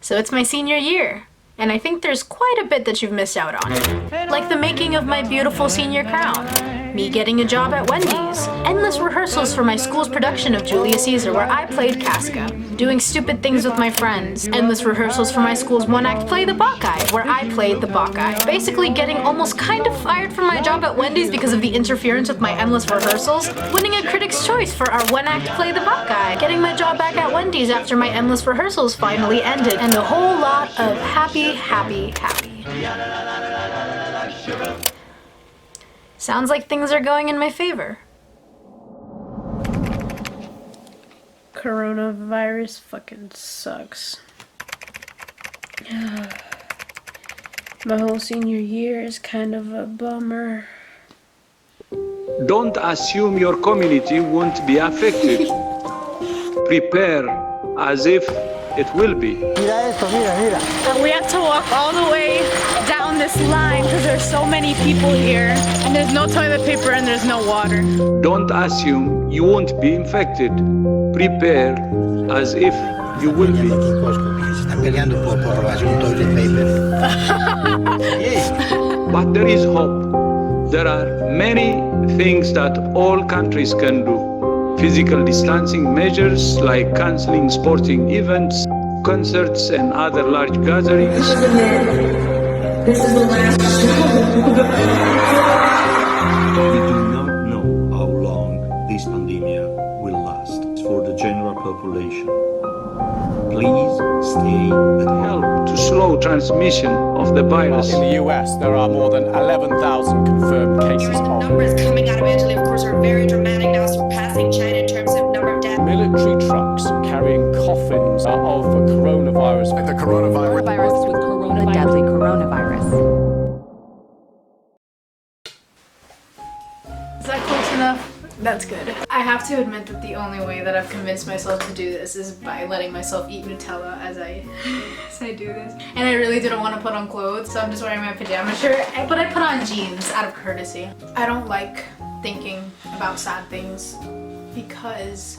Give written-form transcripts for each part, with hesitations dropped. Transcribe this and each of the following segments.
So it's my senior year, and I think there's quite a bit that you've missed out on. Like the making of my beautiful senior crown, me getting a job at Wendy's, endless rehearsals for my school's production of Julius Caesar where I played Casca, doing stupid things with my friends, endless rehearsals for my school's one-act play The Bacchae, where I played the Bacchae, basically getting almost kind of fired from my job at Wendy's because of the interference with my endless rehearsals, winning a Critics' Choice for our one-act play The Bacchae, getting my job back at Wendy's after my endless rehearsals finally ended, and a whole lot of happy. Sounds like things are going in my favor. Coronavirus fucking sucks. My whole senior year is kind of a bummer. Don't assume your community won't be affected. Prepare as if it will be. We have to walk all the way down this line because there's so many people here, and there's no toilet paper and there's no water. Don't assume you won't be infected. Prepare as if you will be. But there is hope. There are many things that all countries can do. Physical distancing measures like cancelling sporting events, concerts and other large gatherings. This is the end. This is the last We do not know how long this pandemic will last. For the general population, please stay at home. Help to slow transmission of the virus. In the US, there are more than 11,000 confirmed cases The of numbers coming out of Italy, of course, are very dramatic now, surpassing China in terms of number of deaths. military trucks carrying coffins of coronavirus. The coronavirus with the deadly coronavirus. Is that close enough? That's good. I have to admit that the only way that I've convinced myself to do this is by letting myself eat Nutella as I do this. And I really didn't want to put on clothes, so I'm just wearing my pajama shirt. But I put on jeans out of courtesy. I don't like thinking about sad things because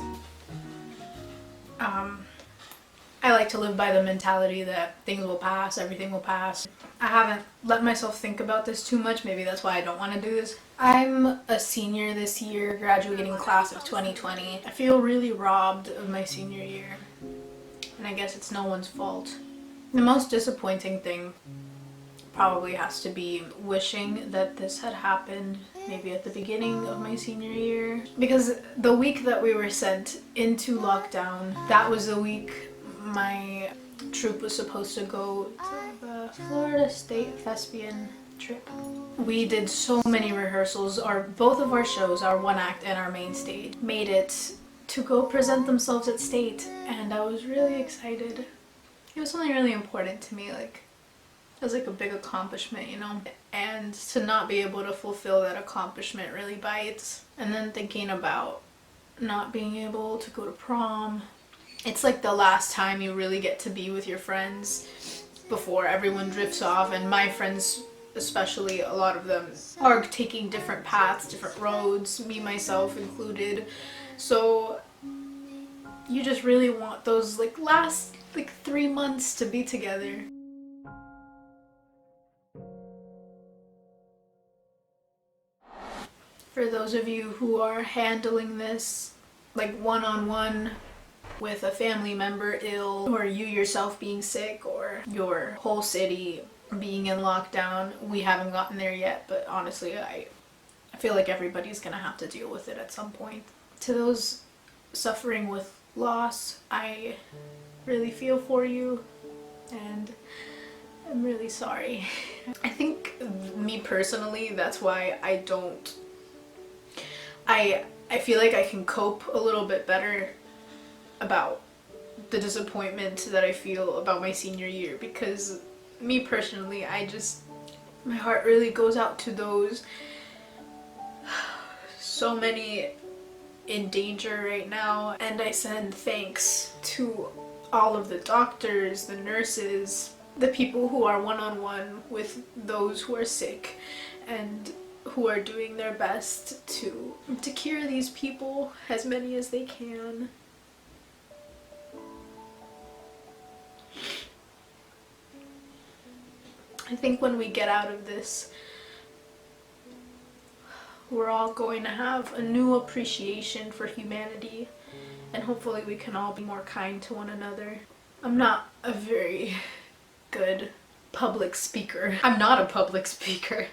I like to live by the mentality that things will pass, everything will pass. I haven't let myself think about this too much. Maybe that's why I don't want to do this. I'm a senior this year, graduating class of 2020. I feel really robbed of my senior year, and I guess it's no one's fault. The most disappointing thing probably has to be wishing that this had happened maybe at the beginning of my senior year, because the week that we were sent into lockdown, that was the week my troupe was supposed to go to the Florida State Thespian trip. We did so many rehearsals. Both of our shows, our one act and our main stage, made it to go present themselves at State, and I was really excited. It was something really important to me, like it was like a big accomplishment, you know? And to not be able to fulfill that accomplishment really bites. And then thinking about not being able to go to prom. It's like the last time you really get to be with your friends before everyone drifts off, and my friends especially, a lot of them are taking different paths, different roads, me myself included. So you just really want those last 3 months to be together. For those of you who are handling this one-on-one with a family member ill, or you yourself being sick, or your whole city being in lockdown, we haven't gotten there yet, but honestly I feel like everybody's gonna have to deal with it at some point. To those suffering with loss, I really feel for you, and I'm really sorry. I think, me personally, that's why I feel like I can cope a little bit better about the disappointment that I feel about my senior year, because me personally, my heart really goes out to those, so many in danger right now, and I send thanks to all of the doctors, the nurses, the people who are one-on-one with those who are sick and who are doing their best to cure these people, as many as they can. I think when we get out of this, we're all going to have a new appreciation for humanity, and hopefully we can all be more kind to one another. I'm not a very good public speaker. I'm not a public speaker.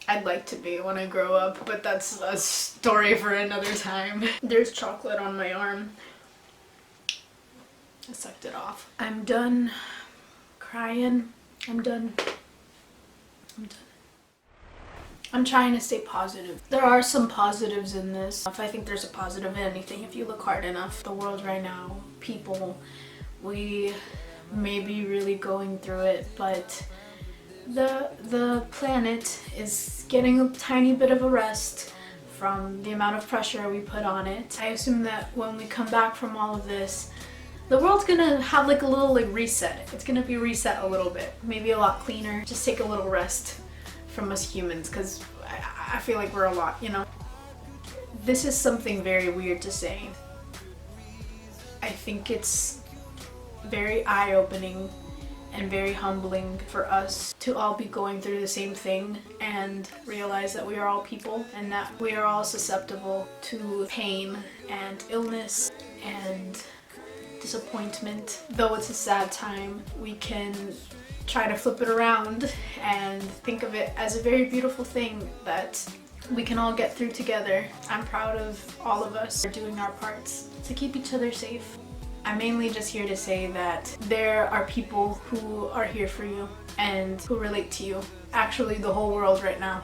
I'd like to be when I grow up, but that's a story for another time. There's chocolate on my arm. I sucked it off. I'm done crying. I'm done. I'm trying to stay positive. There are some positives in this. I think there's a positive in anything if you look hard enough. The world right now, people, we may be really going through it, but the planet is getting a tiny bit of a rest from the amount of pressure we put on it. I assume that when we come back from all of this, the world's gonna have like a little reset. It's gonna be reset a little bit, maybe a lot cleaner. Just take a little rest from us humans, because I feel like we're a lot, you know? This is something very weird to say. I think it's very eye-opening and very humbling for us to all be going through the same thing and realize that we are all people and that we are all susceptible to pain and illness and disappointment. Though it's a sad time, we can try to flip it around and think of it as a very beautiful thing that we can all get through together. I'm proud of all of us for doing our parts to keep each other safe. I'm mainly just here to say that there are people who are here for you and who relate to you. Actually, the whole world right now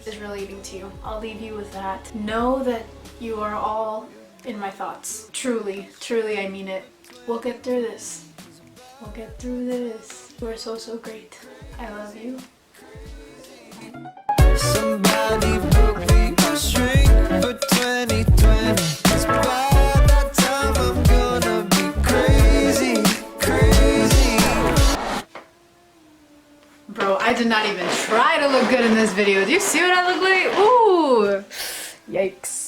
is relating to you. I'll leave you with that. Know that you are all in my thoughts. Truly, truly, I mean it. We'll get through this. We'll get through this. You are so, so great. I love you. Somebody book me a shrink for 2020. 'Cause by that time I'm gonna be crazy, crazy. Bro, I did not even try to look good in this video. Do you see what I look like? Ooh! Yikes.